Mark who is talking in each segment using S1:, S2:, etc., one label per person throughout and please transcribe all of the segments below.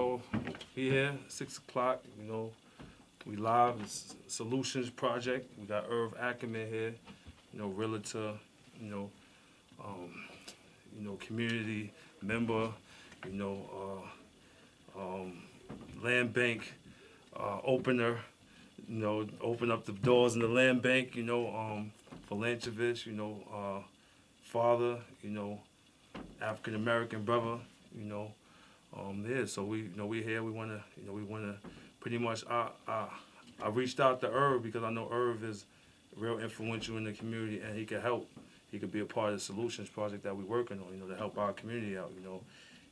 S1: we here 6 o'clock. We live. It's Solutions Project. We got IrvAckerman here. Realtor. Community member. Landbank opener. Open up the doors in the Landbank. Philanthropist. Father. African American brother. So we here. We wanna pretty much. I reached out to Irv because I know Irv is real influential in the community and he could help. He could be a part of the Solutions Project that we're working on. To help our community out.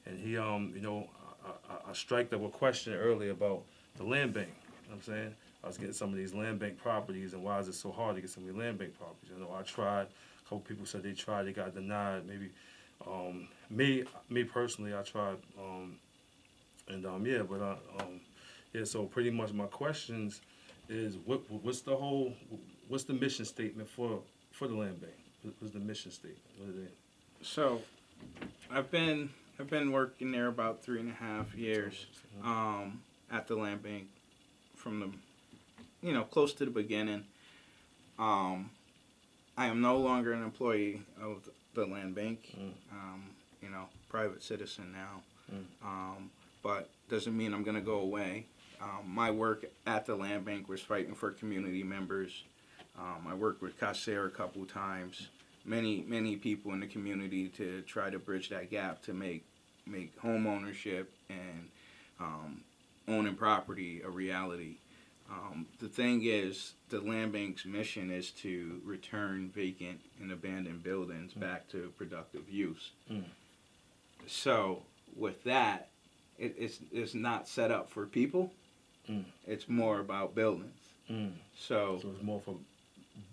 S1: And he I striked up a question earlier about the land bank. You know what I'm saying? I was getting some of these land bank properties and why is it so hard to get some of these land bank properties? I tried. A couple people said they tried, they got denied. Maybe me personally, I tried. So pretty much my questions is what's the mission statement for the land bank? What's the mission statement? What is it?
S2: So, I've been working there about 3.5 years at the land bank from the close to the beginning. I am no longer an employee of the land bank. Private citizen now. But doesn't mean I'm going to go away. My work at the land bank was fighting for community members. I worked with Kasir a couple times. Many people in the community to try to bridge that gap to make home ownership and owning property a reality. The thing is, the land bank's mission is to return vacant and abandoned buildings back to productive use. So with that, it's not set up for people. It's more about buildings. So
S1: it's more for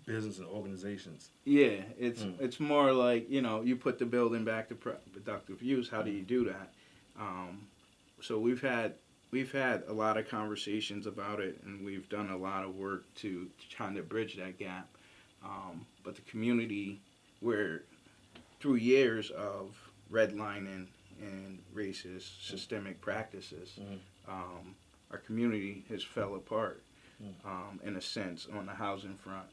S1: business and organizations.
S2: Yeah, it's more like you put the building back to productive use. How do you do that? So we've had a lot of conversations about it, and we've done a lot of work to trying to bridge that gap. But the community, where through years of redlining and racist systemic practices, our community has fell apart. In a sense, on the housing front,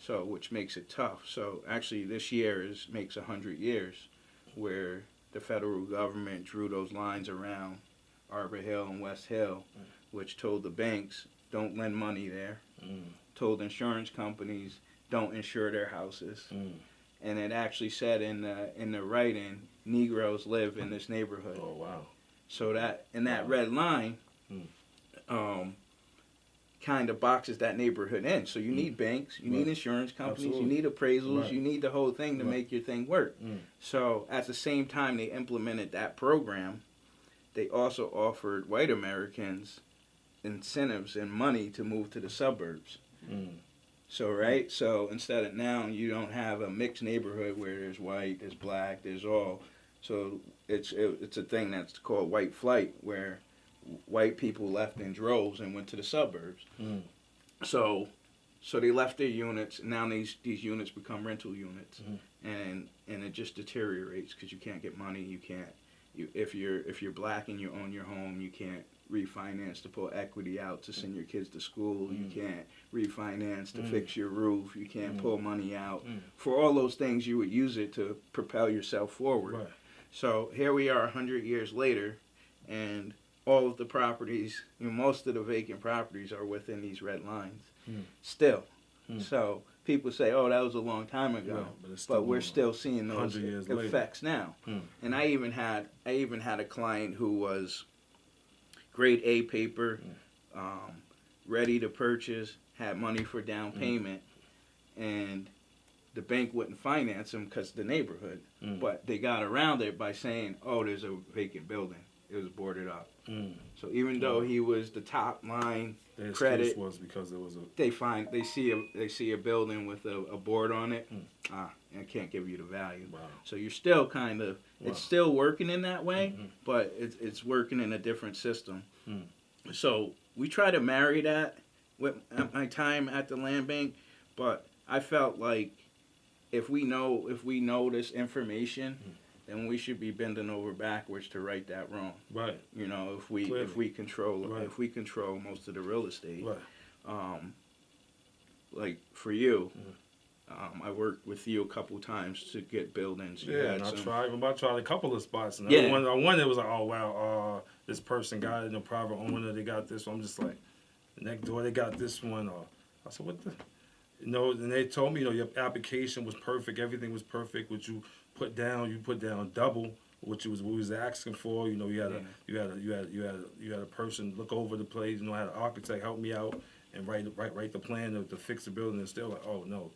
S2: so which makes it tough. So actually, this year makes 100 years, where the federal government drew those lines around Arbor Hill and West Hill, which told the banks don't lend money there, told insurance companies don't insure their houses, and it actually said in the writing, Negroes live in this neighborhood.
S1: Oh wow!
S2: So that red line. Kind of boxes that neighborhood in. So you need banks, you need insurance companies,
S1: Absolutely.
S2: you need appraisals, you need the whole thing to make your thing work. So at the same time they implemented that program, they also offered white Americans incentives and money to move to the suburbs. So instead of now you don't have a mixed neighborhood where there's white, there's black, there's all. So it's a thing that's called white flight, where white people left in droves and went to the suburbs. So they left their units. Now these units become rental units, and it just deteriorates because you can't get money. If you're black and you own your home, you can't refinance to pull equity out to send your kids to school. You can't refinance to fix your roof. You can't pull money out for all those things. You would use it to propel yourself forward.
S1: Right.
S2: So here we are 100 years later, and all of the properties, most of the vacant properties are within these red lines still. So people say, oh, that was a long time ago, but we're still seeing those effects now. And I even had a client who was grade A paper, ready to purchase, had money for down payment, and the bank wouldn't finance him because of the neighborhood. But they got around it by saying, oh, there's a vacant building. It was boarded up. So even though he was the top line credit,
S1: was because there was a
S2: they see a building with a board on it. I can't give you the value.
S1: Wow.
S2: So you're still kind of it's still working in that way, but it's working in a different system. So we try to marry that with my time at the land bank, but I felt like if we know this information, then we should be bending over backwards to right that wrong.
S1: Right.
S2: You know, if
S1: Clearly.
S2: we control
S1: Right.
S2: if we control most of the real estate.
S1: Right.
S2: Like for you,
S1: Mm-hmm.
S2: I worked with you a couple times to get buildings. You
S1: Yeah,
S2: had
S1: and I
S2: some-
S1: tried a couple of spots, and
S2: Yeah.
S1: I won. It was like, oh wow, this person got it in a private owner. They got this. So I'm just like, next door they got this one. I said, what the, and they told me, your application was perfect. Everything was perfect. What you put down double what we was asking for. You had a person look over the place. I had an architect help me out and write the plan to fix the building. And still like, oh no.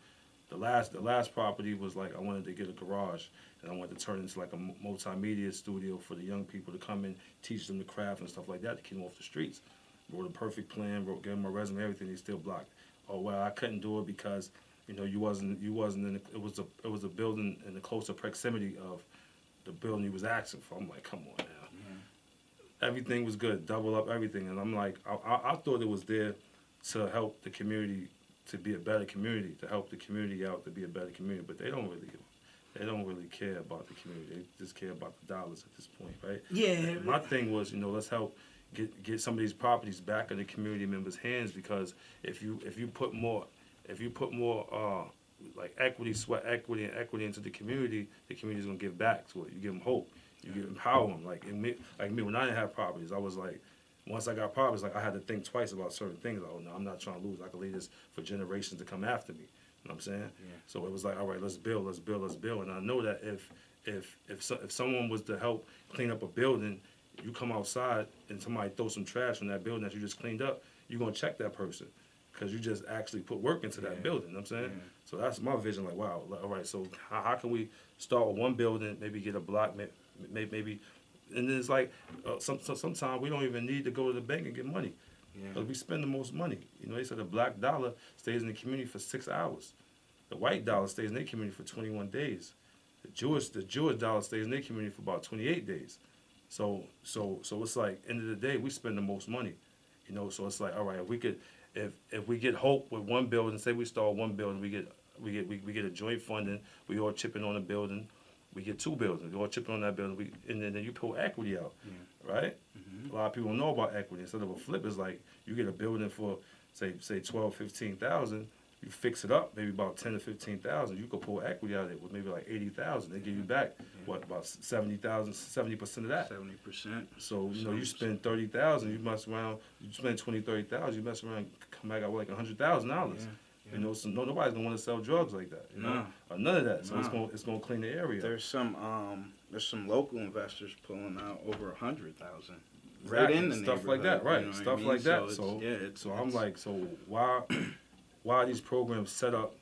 S1: The last property was like I wanted to get a garage, and I wanted to turn it into like a multimedia studio for the young people to come in, teach them the craft and stuff like that to keep them off the streets. Wrote a perfect plan, gave them my resume, everything. They still blocked. Oh well, I couldn't do it because you wasn't in. It was a building in the closer proximity of the building you was asking for. I'm like, come on now. Yeah. Everything was good, double up everything, and I'm like, I thought it was there to help the community to be a better community, to help the community out to be a better community, but they don't really care about the community. They just care about the dollars at this point, right?
S2: Yeah.
S1: And my thing was, let's help get some of these properties back in the community members' hands, because if you put more like sweat equity and equity into the community's gonna give back to it. You give them hope, you give empower them. Like me, when I didn't have properties, I was like, once I got properties, like I had to think twice about certain things. Like, oh no, I'm not trying to lose. I can leave this for generations to come after me. You know what I'm saying? Yeah. So it was like, all right, let's build. And I know that if someone was to help clean up a building, you come outside and somebody throw some trash in that building that you just cleaned up, you're gonna check that person because you just actually put work into that building. You know what I'm saying? Yeah. So that's my vision. Like, wow, all right. So how can we start with one building, maybe get a block, maybe. And then it's like sometimes we don't even need to go to the bank and get money. Yeah. We spend the most money. They said the black dollar stays in the community for 6 hours. The white dollar stays in their community for 21 days. The Jewish dollar stays in their community for about 28 days. So it's like end of the day we spend the most money. So it's like, all right, if we get hope with one building, say we start one building, we get a joint funding, we all chip in on a building. We get two buildings. We all chip on that building. And then you pull equity out, right? Mm-hmm. A lot of people don't know about equity. Instead of a flip, it's like you get a building for say 12, 15,000. You fix it up, maybe about 10 to 15,000. You could pull equity out of it with maybe like 80,000. They give you back about 70,000, 70% of that.
S2: 70%.
S1: So you spend 30,000. You mess around. You spend 20, 30,000. You mess around, come back out with like $100,000. Yeah. So nobody's gonna want to sell drugs like that. Or none of that. So it's gonna clean the area.
S2: There's some local investors pulling out over 100,000.
S1: Exactly.
S2: Right in the
S1: stuff like that, right? Stuff like that. So I'm like, so why are these programs set up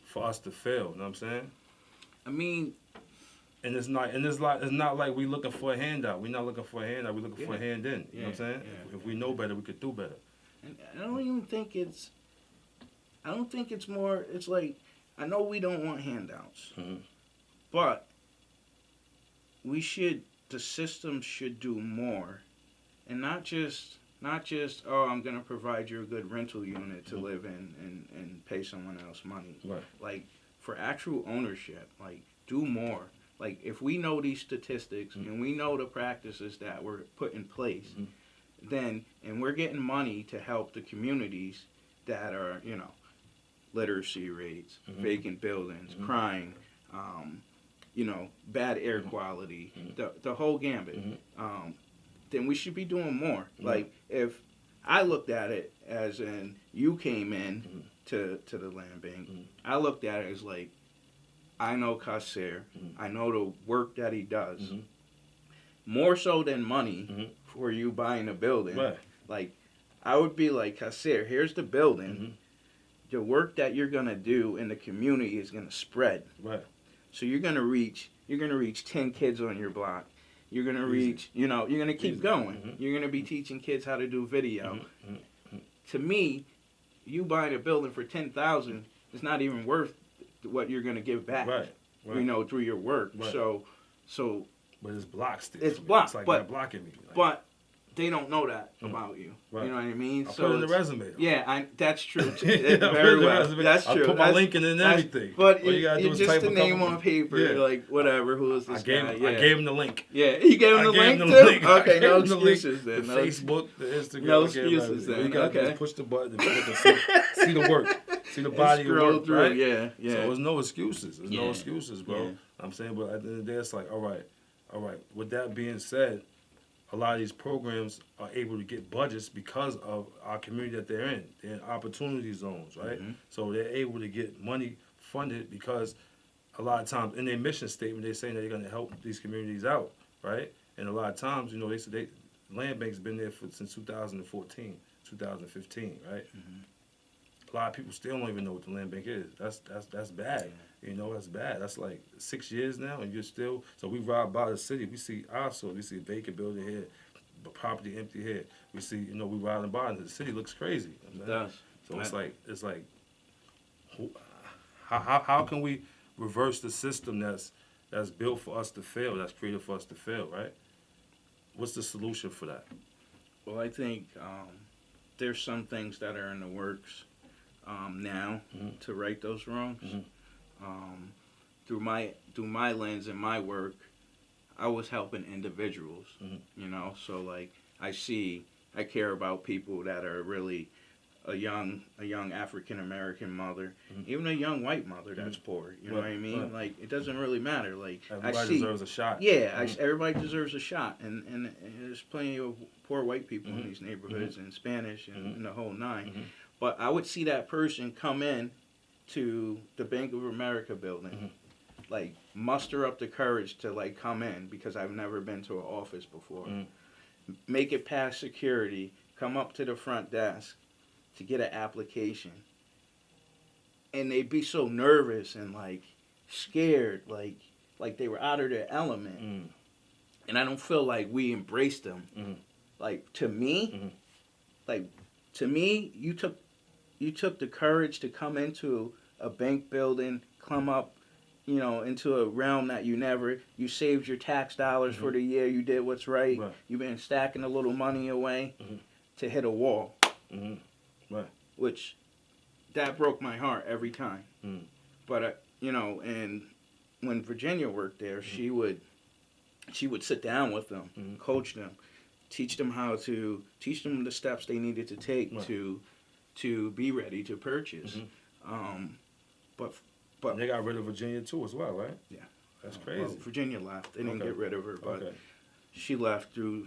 S1: for us to fail? You know what I'm saying?
S2: I mean,
S1: and it's not like we looking for a handout. We're not looking for a handout. We're looking for a hand in. You know what I'm saying? If we know better, we could do better.
S2: And I don't even think it's. I don't think it's more. It's like, I know we don't want handouts, but the system should do more, and not just. Oh, I'm gonna provide you a good rental unit to live in and pay someone else money.
S1: Right.
S2: Like, for actual ownership, like, do more. Like, if we know these statistics and we know the practices that were put in place, then and we're getting money to help the communities that are literacy rates, vacant buildings, crime, bad air quality, the whole gambit. Then we should be doing more. Like, if I looked at it as in you came in to the land bank, I looked at it as like, I know Kasir, I know the work that he does, more so than money for you buying a building.
S1: Right.
S2: Like, I would be like, Kasir, here's the building. The work that you're gonna do in the community is gonna spread.
S1: Right.
S2: So you're gonna reach 10 kids on your block. You're gonna reach, you're gonna keep going. You're gonna be teaching kids how to do video. To me, you buying a building for $10,000 is not even worth what you're gonna give back.
S1: Right.
S2: Through your work.
S1: Right.
S2: So.
S1: But it's blocked.
S2: It's blocked.
S1: It's like
S2: but,
S1: they're blocking me.
S2: But they don't know that about you.
S1: Right.
S2: You know what I mean?
S1: I put it in the resume.
S2: Yeah, that's true.
S1: Yeah,
S2: Very well. That's true.
S1: I put my link in and everything.
S2: But
S1: all you gotta do is
S2: just
S1: type
S2: the
S1: a
S2: name
S1: couple-
S2: on paper,
S1: Yeah.
S2: like whatever. Who is this guy?
S1: I gave him the link.
S2: Yeah, you gave him the link too. Okay, no excuses
S1: The
S2: then.
S1: Facebook, the Instagram.
S2: No
S1: I gave him
S2: excuses
S1: everything. All
S2: then,
S1: you gotta do
S2: okay.
S1: is push the button and see the work. See the body of
S2: Scroll
S1: work,
S2: through.
S1: right?
S2: Yeah.
S1: So there's no excuses. There's no
S2: Yeah.
S1: excuses, bro.
S2: Yeah.
S1: I'm saying, but at the end of the day, it's like, all right. With that being said, a lot of these programs are able to get budgets because of our community that they're in. They're in opportunity zones, right?
S2: Mm-hmm.
S1: So they're able to get money funded because a lot of times in their mission statement, they're saying that they're going to help these communities out, right? And a lot of times, you know, they said Landbank's been there since 2014, 2015, right?
S2: Mm-hmm.
S1: A lot of people still don't even know what the land bank is. That's bad. You know, that's bad. That's like 6 years now, and you're still. So we ride by the city. We see we see a vacant building here, the property empty here. We see, you know, we riding by, and the city looks crazy.
S2: It does.
S1: So it's like, how can we reverse the system that's built for us to fail, that's created for us to fail, right? What's the solution for that?
S2: Well, I think there's some things that are in the works now to right those wrongs. Through my lens and my work, I was helping individuals. You know, so like I care about people that are really a young African American mother, even a young white mother that's poor. You know what I mean? Like it doesn't really matter. Like
S1: Everybody deserves a shot.
S2: Yeah, everybody deserves a shot, and there's plenty of poor white people in these neighborhoods and Spanish and the whole nine. But I would see that person come in to the Bank of America building, like muster up the courage to like come in because I've never been to an office before. Make it past security, come up to the front desk to get an application. And they'd be so nervous and like scared, like they were out of their element. And I don't feel like we embraced them. Like to me, you took the courage to come into a bank building, come up, you know, into a realm that you saved your tax dollars for the year, you did what's right. You've been stacking a little money away to hit a wall.
S1: Right.
S2: Which, that broke my heart every time. But, you know, and when Virginia worked there, she would sit down with them, coach them, teach them the steps they needed to take to be ready to purchase. But
S1: and they got rid of Virginia too as well, right?
S2: Yeah.
S1: That's crazy.
S2: Well, Virginia left. They didn't get rid of her, but she left through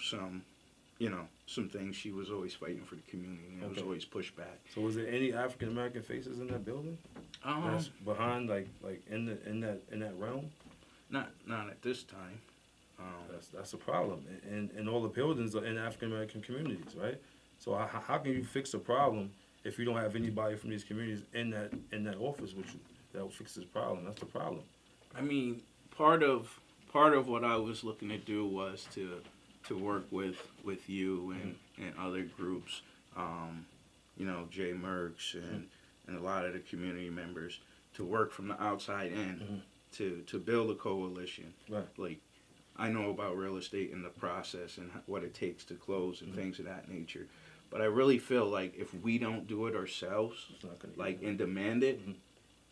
S2: some, you know, some things. She was always fighting for the community, and there was always pushback.
S1: So was there any African American faces in that building? That's behind, like in that realm?
S2: Not at this time.
S1: That's a problem, and all the buildings are in African American communities, right? So how can you fix a problem if you don't have anybody from these communities in that office with you that will fix this problem? That's the problem.
S2: I mean, part of what I was looking to do was to work with you and other groups, you know, Jay Merckx and a lot of the community members to work from the outside in to build a coalition.
S1: Right.
S2: Like, I know about real estate and the process and what it takes to close and things of that nature. But I really feel like if we don't do it ourselves, and demand it,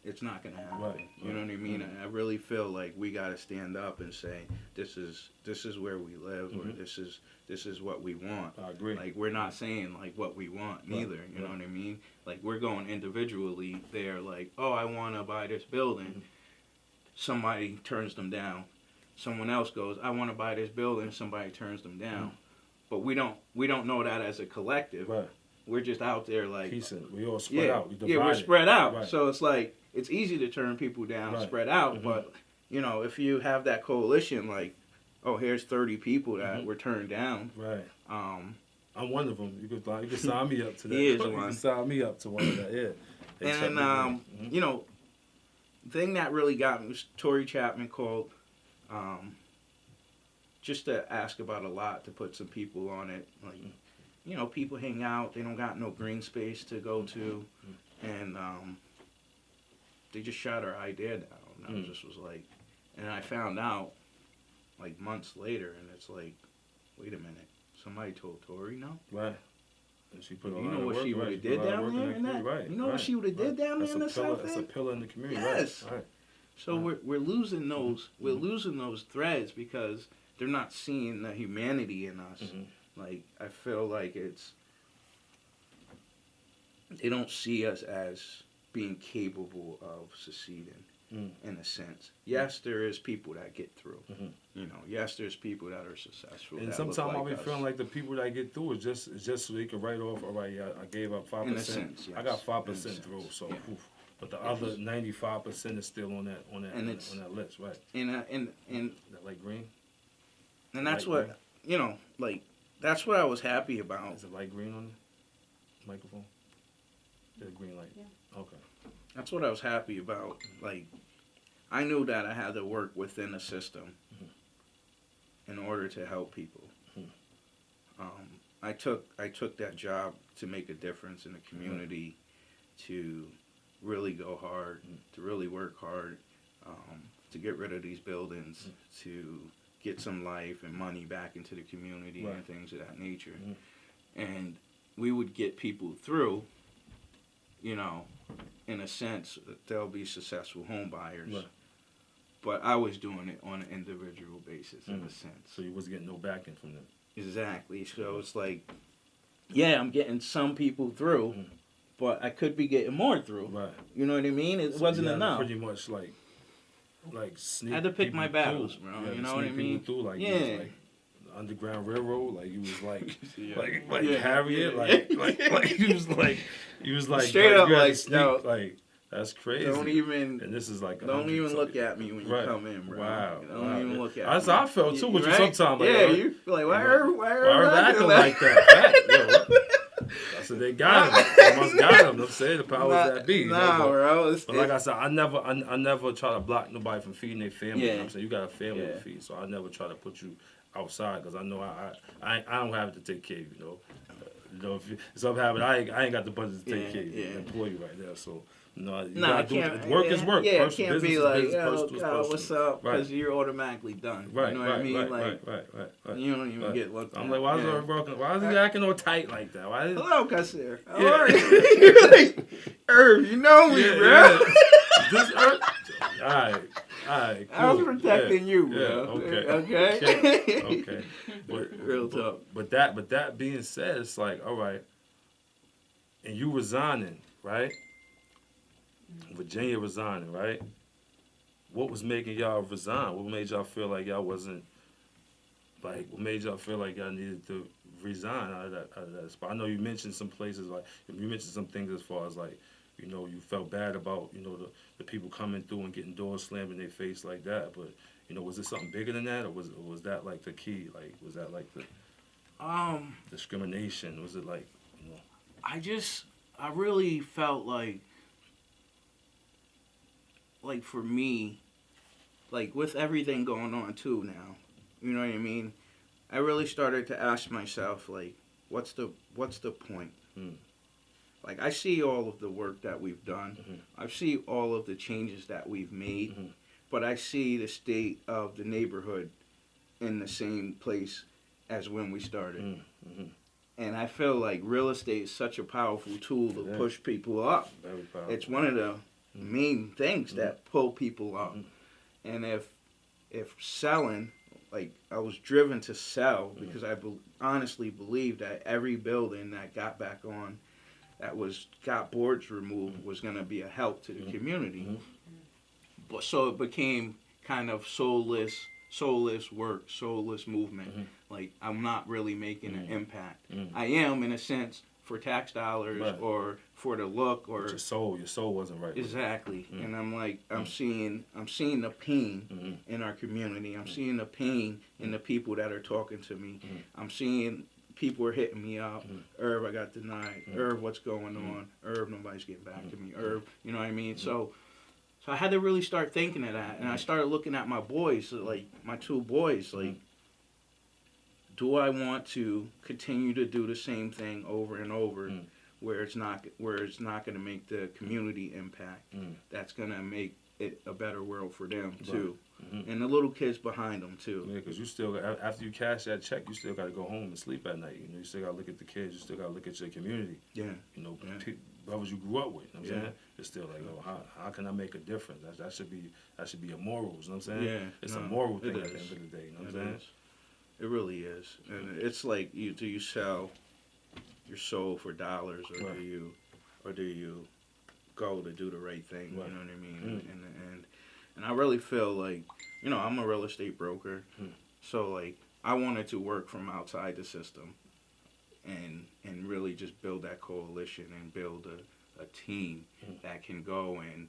S2: it's not going to happen.
S1: Right.
S2: You know what I mean? I really feel like we got to stand up and say, this is where we live, or this is what we want.
S1: I agree.
S2: Like, we're not saying like what we want neither. You know what I mean? Like, we're going individually there. Like, oh, I want to buy this building. Somebody turns them down. Someone else goes, I want to buy this building. Somebody turns them down. But we don't know that as a collective.
S1: Right.
S2: We're just out there like
S1: Piecing. We all spread out.
S2: We're spread out.
S1: Right.
S2: So it's like it's easy to turn people down, spread out. But you know, if you have that coalition, like, oh, here's 30 people that were turned down.
S1: Right. I'm one of them. You could sign me up to that.
S2: He is
S1: you
S2: one.
S1: can sign me up to one of that. Yeah.
S2: And you know, thing that really got me was Tory Chapman called. Just to ask about a lot, to put some people on it. Like, you know, people hang out, they don't got no green space to go to, and they just shot our idea down. And I just was like, and I found out, like, months later, and it's like, wait a minute, somebody told Tori no.
S1: Right. And she put a
S2: You
S1: lot
S2: know
S1: of
S2: what
S1: work,
S2: she would
S1: right?
S2: have
S1: She put a
S2: did
S1: lot of
S2: down
S1: work in
S2: there
S1: the
S2: in that?
S1: community, right?
S2: You know what she would have did down there
S1: That's
S2: in
S1: a
S2: the
S1: pillar.
S2: South
S1: That's a
S2: End?
S1: pillar in the community.
S2: Yes.
S1: Right.
S2: So we're losing those losing those threads because they're not seeing the humanity in us.
S1: Mm-hmm.
S2: Like I feel like they don't see us as being capable of succeeding in a sense. Yes, there is people that get through.
S1: Mm-hmm.
S2: You know, yes, there's people that are successful.
S1: And
S2: that
S1: sometimes
S2: look
S1: I'll be
S2: us.
S1: feeling like the people that get through is just so they can write off. All right, yeah, I gave up 5%.
S2: In a sense, yes.
S1: I got 5%
S2: In a sense,
S1: through. So,
S2: yeah.
S1: oof. But the other 95% is still on that list, right?
S2: And
S1: That light green.
S2: and that's
S1: Light
S2: what you know. Like that's what I was happy about.
S1: Is it light green on the microphone? Is it green light?
S3: Yeah.
S1: Okay.
S2: That's what I was happy about. Like, I knew that I had to work within the system in order to help people. I took that job to make a difference in the community, to really go hard, to really work hard, to get rid of these buildings, to get some life and money back into the community and things of that nature. And we would get people through, you know, in a sense, they'll be successful home buyers.
S1: Right.
S2: But I was doing it on an individual basis in a sense.
S1: So you was getting no backing from them.
S2: Exactly. So it's like, yeah, I'm getting some people through, but I could be getting more through.
S1: Right.
S2: You know what I mean? It wasn't
S1: you had to
S2: enough.
S1: pretty much like sneak.
S2: I had to pick
S1: people
S2: my battles,
S1: through.
S2: bro.
S1: You had
S2: You
S1: to
S2: know what I
S1: sneak people
S2: mean?
S1: Through, like,
S2: Yeah.
S1: you was like Underground Railroad, like you was like like
S2: Yeah.
S1: Harriet,
S2: Yeah.
S1: like you was like
S2: Straight up,
S1: you had to
S2: like,
S1: sneak,
S2: no.
S1: like that's crazy.
S2: Don't even
S1: And this is like
S2: don't even look at me when you
S1: Right.
S2: come in, bro.
S1: Wow.
S2: Don't even look at
S1: That's
S2: me.
S1: how I felt too with you
S2: Right?
S1: sometimes. Like,
S2: Yeah, you feel like why are
S1: acting like that? I said they got him. They must got him. I'm saying the powers that be. You know,
S2: bro.
S1: but like I said, I never try to block nobody from feeding their family. You know what I'm
S2: Yeah.
S1: saying? You got a family to
S2: Yeah.
S1: feed, so I never try to put you outside because I know I don't have to take care of you. You know, if something happens, I ain't got the budget to take care of you, employ you right there. So. No,
S2: I can't.
S1: Work is work.
S2: Yeah,
S1: Personal,
S2: it can't
S1: business
S2: be
S1: is
S2: like,
S1: business,
S2: oh,
S1: personal is
S2: God,
S1: personal.
S2: what's up?
S1: Right.
S2: Because you're automatically done.
S1: Right,
S2: You know what I mean? Like,
S1: right.
S2: you don't even get looked at.
S1: I'm like, why is he acting all tight like that? Why is
S2: Hello, Kasir. How
S1: Yeah.
S2: are you? You're like, Irv, you know me, bro.
S1: Yeah. This all right, cool.
S2: I was protecting you, bro.
S1: Yeah, okay. But
S2: Real talk.
S1: But that being said, it's like, all right, and you resigning, right? Virginia resigning, right? What was making y'all resign? What made y'all feel like y'all wasn't like? What made y'all feel like y'all needed to resign out of that spot? I know you mentioned some places, like you mentioned some things as far as like, you know, you felt bad about, you know, the people coming through and getting doors slammed in their face like that. But you know, was it something bigger than that, or was that like the key? Like, was that like the discrimination? Was it like, you know?
S2: I really felt like for me, like with everything going on too now, you know what I mean? I really started to ask myself, like, what's the point? Like, I see all of the work that we've done. I see all of the changes that we've made, but I see the state of the neighborhood in the same place as when we started. And I feel like real estate is such a powerful tool to push people up.
S1: Very powerful.
S2: It's one of the main things that pull people up. And if selling, like, I was driven to sell because I honestly believe that every building that got back on, that got boards removed, was going to be a help to the community. But so it became kind of soulless work, soulless movement. Like, I'm not really making an impact. I am, in a sense, for tax dollars or for the look, or
S1: But your soul wasn't right.
S2: exactly. And I'm like, I'm seeing the pain in our community. I'm seeing the pain in the people that are talking to me. I'm seeing people are hitting me up. Irv, I got denied. Irv, what's going on? Irv, nobody's getting back to me. Irv, you know what I mean? So I had to really start thinking of that, and I started looking at my boys, like my two boys, like, do I want to continue to do the same thing over and over, where it's not going to make the community impact? That's going to make it a better world for them too,
S1: Mm-hmm.
S2: and the little kids behind them too.
S1: Yeah, because you still after you cash that check, you still got to go home and sleep at night. You know, you still got to look at the kids. You still got to look at your community.
S2: Yeah.
S1: You know,
S2: Yeah.
S1: brothers you grew up with. You know what I'm
S2: Yeah.
S1: saying? It's still like, oh, how can I make a difference? That should be a morals. You know what I'm saying?
S2: Yeah,
S1: It's
S2: no,
S1: a moral
S2: it
S1: thing at the
S2: is.
S1: end of the day. You know what
S2: It
S1: I'm saying?
S2: is. It really is, and it's like, do you sell your soul for dollars, or
S1: Right.
S2: do you go to do the right thing?
S1: Right.
S2: You know what I mean?
S1: Mm.
S2: And I really feel like, I'm a real estate broker, so like I wanted to work from outside the system, and really just build that coalition and build a team that can go and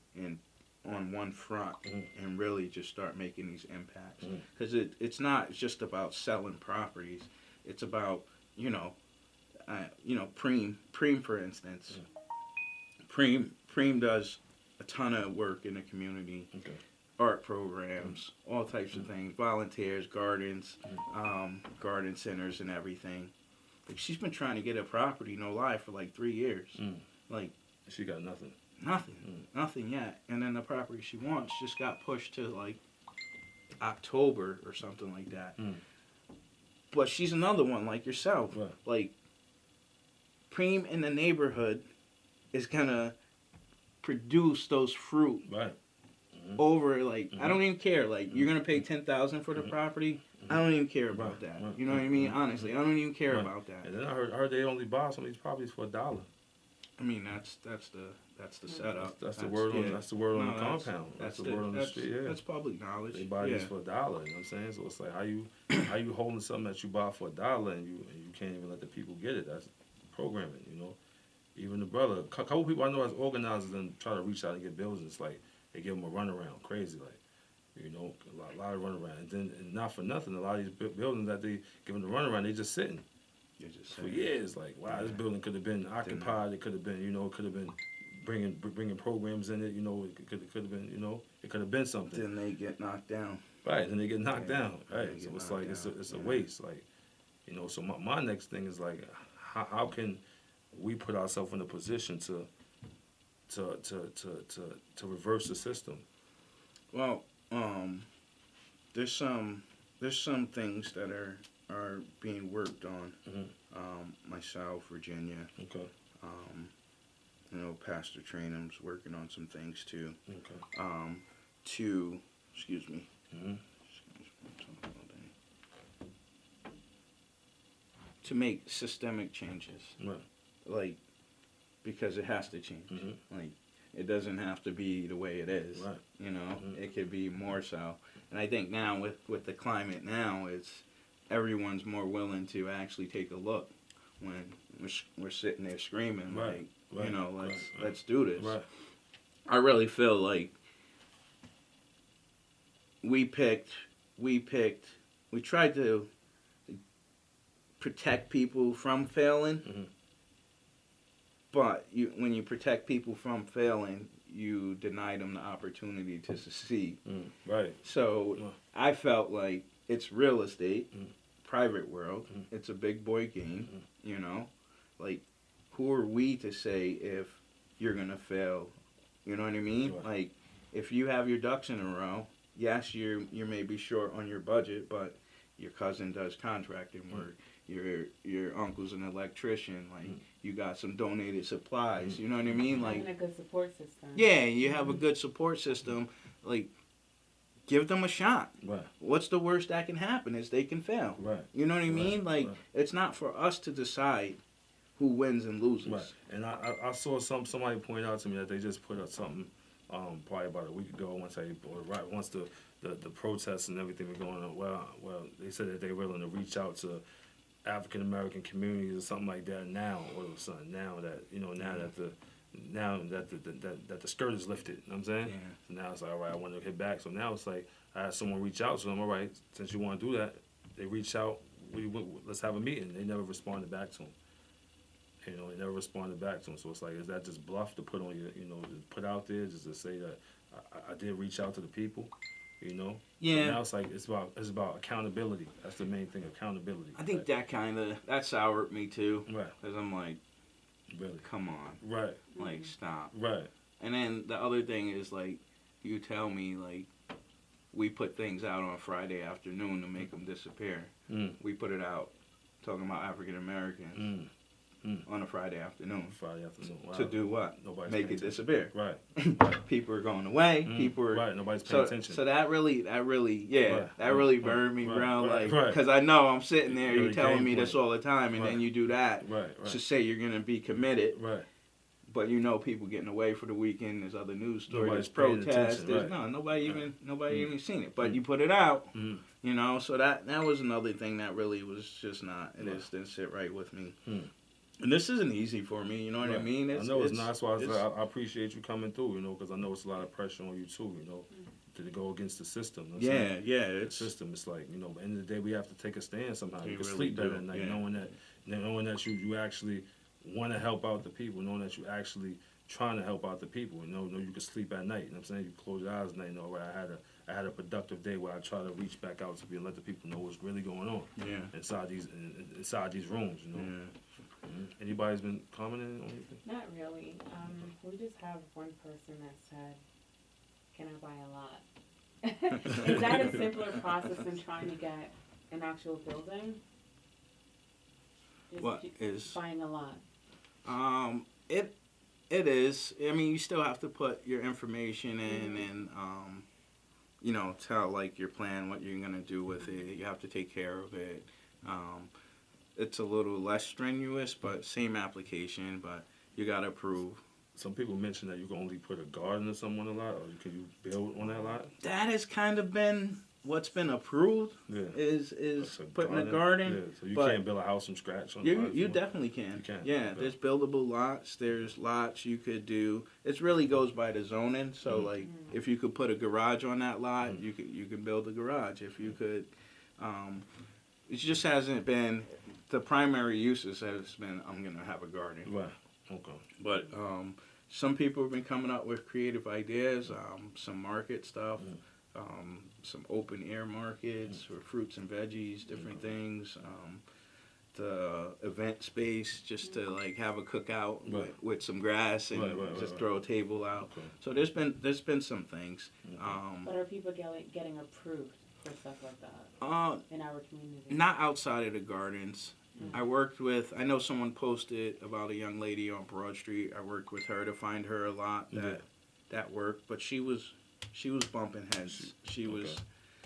S2: on one front and really just start making these impacts, because it's not just about selling properties. It's about Preem for instance. Preem does a ton of work in the community,
S1: Okay.
S2: art programs, all types of things, volunteers, gardens, garden centers and everything. Like, she's been trying to get a property, no lie, for like 3 years. Like,
S1: She got nothing.
S2: nothing yet. And then the property she wants just got pushed to like October or something like that. But she's another one like yourself.
S1: Right.
S2: Like, Preem in the neighborhood is gonna produce those fruit
S1: Right.
S2: over, like, I don't even care. Like, you're gonna pay $10,000 for the property. I don't even care about
S1: Right,
S2: that.
S1: right,
S2: You know what I mean? Honestly, I don't even care
S1: Right.
S2: about that.
S1: And then I heard they only buy some of these properties for $1.
S2: I mean, that's the setup.
S1: That's the word on that's the word on
S2: No,
S1: the
S2: that's-
S1: compound. That's the
S2: the-
S1: word on the
S2: that's-
S1: street. Yeah.
S2: That's public knowledge.
S1: They buy
S2: yeah.
S1: these for $1. You know what I'm saying? So it's like how you holding something that you buy for $1 and you can't even let the people get it. That's programming. You know. Even the brother, a couple people I know as organizers and try to reach out and get buildings. It's like they give them a runaround, crazy, like, a lot of runaround. And then, and not for nothing, a lot of these buildings that they give them the runaround, they just sitting
S2: You're just
S1: for
S2: saying.
S1: years. Like, wow, this building could have been occupied. It could have been, it could have been bringing programs in it. It could have been, it could have been something.
S2: Then they get knocked down.
S1: Right, and they get knocked down. Right,
S2: They
S1: so
S2: get
S1: it's
S2: knocked
S1: like it's a
S2: down.
S1: waste. Like, so my next thing is like, how can we put ourselves in a position to reverse the system?
S2: Well, there's some things that are being worked on. Myself, Virginia,
S1: Okay.
S2: Pastor Trainum's working on some things too.
S1: Okay.
S2: Excuse me.
S1: Mm-hmm.
S2: To make systemic changes.
S1: Right.
S2: Like, because it has to change.
S1: Mm-hmm.
S2: Like, it doesn't have to be the way it is.
S1: Right.
S2: It could be more so. And I think now with the climate now, it's everyone's more willing to actually take a look when we're sitting there screaming,
S1: Right.
S2: like,
S1: Right.
S2: let's do this.
S1: Right.
S2: I really feel like we tried to protect people from failing.
S1: Mm-hmm.
S2: But when you protect people from failing, you deny them the opportunity to succeed.
S1: Right.
S2: So
S1: Wow.
S2: I felt like it's real estate,
S1: Mm.
S2: private world. It's a big boy game, Like, who are we to say if you're going to fail? You know what I mean?
S1: Right.
S2: Like, if you have your ducks in a row, yes, you may be short on your budget, but your cousin does contracting work. Your uncle's an electrician. Like, you got some donated supplies. You know what I mean? Like,
S3: Having a good support system.
S2: yeah, you have a good support system. Like, give them a shot.
S1: Right.
S2: What's the worst that can happen is they can fail.
S1: Right.
S2: You know what I mean?
S1: Right.
S2: Like, it's not for us to decide who wins and loses.
S1: Right. And I saw somebody point out to me that they just put up something probably about a week ago once the protests and everything were going on. Well, they said that they were willing to reach out to African American communities or something like that now, all of a sudden now that the skirt is lifted. You know what I'm saying?
S2: Yeah.
S1: So now it's like, all right, I want to hit back. So now it's like I had someone reach out to them. All right, since you want to do that, they reach out. Let's have a meeting. They never responded back to them. They never responded back to them. So it's like, is that just bluff to put on your, to put out there just to say that I did reach out to the people,
S2: Yeah.
S1: So now it's like it's about accountability. That's the main thing, accountability.
S2: I think that soured me too.
S1: Right.
S2: Because I'm like,
S1: Really.
S2: come on.
S1: Right.
S2: Like, stop.
S1: Right.
S2: And then the other thing is, like, you tell me like we put things out on Friday afternoon to make them disappear. We put it out talking about African Americans on a Friday afternoon.
S1: Wow.
S2: To do what?
S1: Nobody's
S2: Make
S1: paying
S2: it disappear.
S1: Right.
S2: People are going away. People are
S1: right. Nobody's paying attention.
S2: So that really, burned me, bro.
S1: Right.
S2: Because I know I'm sitting there,
S1: Really
S2: you're telling
S1: game
S2: me
S1: plan.
S2: this all the time, and
S1: Right.
S2: then you do that
S1: Right.
S2: to say you're gonna be committed.
S1: Right.
S2: But you know, people getting away for the weekend. There's other news stories.
S1: Nobody's
S2: There's
S1: paying
S2: protests.
S1: attention,
S2: There's
S1: right.
S2: nobody even seen it. But you put it out, you know. So that was another thing that really was just not. It just didn't sit right with me. And this isn't easy for me. You know what I mean?
S1: I know it's not. That's why I appreciate you coming through. You know, because I know it's a lot of pressure on you too. You know, to go against the system. You know what I'm saying?
S2: It's
S1: system. It's like, you know, at the end of the day, we have to take a stand somehow. You can
S2: really
S1: sleep better
S2: do,
S1: at night,
S2: yeah.
S1: knowing that you actually want to help out the people, knowing that you actually trying to help out the people. You know you can sleep at night. You know what I'm saying? You close your eyes at night. You know, right? I had a productive day where I try to reach back out to people and let the people know what's really going on. Inside these rooms. You know. Anybody's been commenting on anything?
S3: Not really. We just have one person that said, "Can I buy a lot?" Is that a simpler process than trying to get an actual building?
S2: What is
S3: buying a lot?
S2: It is. I mean, you still have to put your information in and you know, tell like your plan, what you're gonna do with it. You have to take care of it. It's a little less strenuous, but same application. But you gotta prove.
S1: Some people mention that you can only put a garden or something on a lot, or can you build on that lot?
S2: That has kind of been what's been approved.
S1: Yeah.
S2: Is putting a garden.
S1: Yeah. So you can't build a house from scratch on
S2: You definitely can.
S1: You can.
S2: Yeah, there's buildable lots. There's lots you could do. It really goes by the zoning. So like, if you could put a garage on that lot, you can build a garage. If you could, it just hasn't been. The primary uses has been I'm gonna have a garden.
S1: Right. Okay.
S2: But some people have been coming up with creative ideas. Some market stuff. Some open air markets for fruits and veggies, different things. The event space, just to like have a cookout with some grass and just throw a table out.
S1: Okay.
S2: So there's been some things.
S3: But are people getting approved for stuff like that in our community?
S2: Not outside of the gardens. I I know someone posted about a young lady on Broad Street. I worked with her to find her a lot that worked, but she was bumping heads. She was.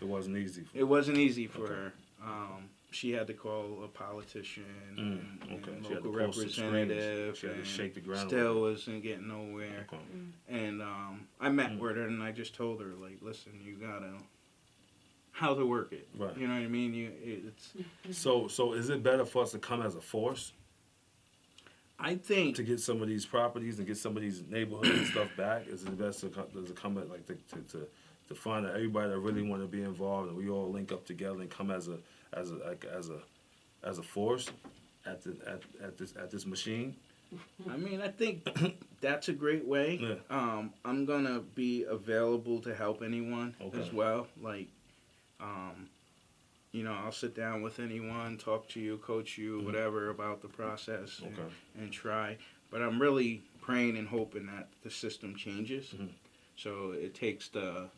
S1: It wasn't easy.
S2: It wasn't easy for her. She had to call a politician and local representative.
S1: She had to shake the ground.
S2: Still wasn't getting nowhere.
S1: Okay.
S2: And I met with her and I just told her, like, listen, you gotta how to work it.
S1: Right.
S2: You know what I mean? It's.
S1: So is it better for us to come as a force?
S2: I think
S1: to get some of these properties and get some of these neighborhoods and stuff back, is it best to come at like to find that everybody that really want to be involved and we all link up together and come as a force at this machine?
S2: I mean, I think that's a great way.
S1: Yeah.
S2: I'm gonna be available to help anyone as well. Like, you know, I'll sit down with anyone, talk to you, coach you, whatever about the process and try. But I'm really praying and hoping that the system changes. So it takes the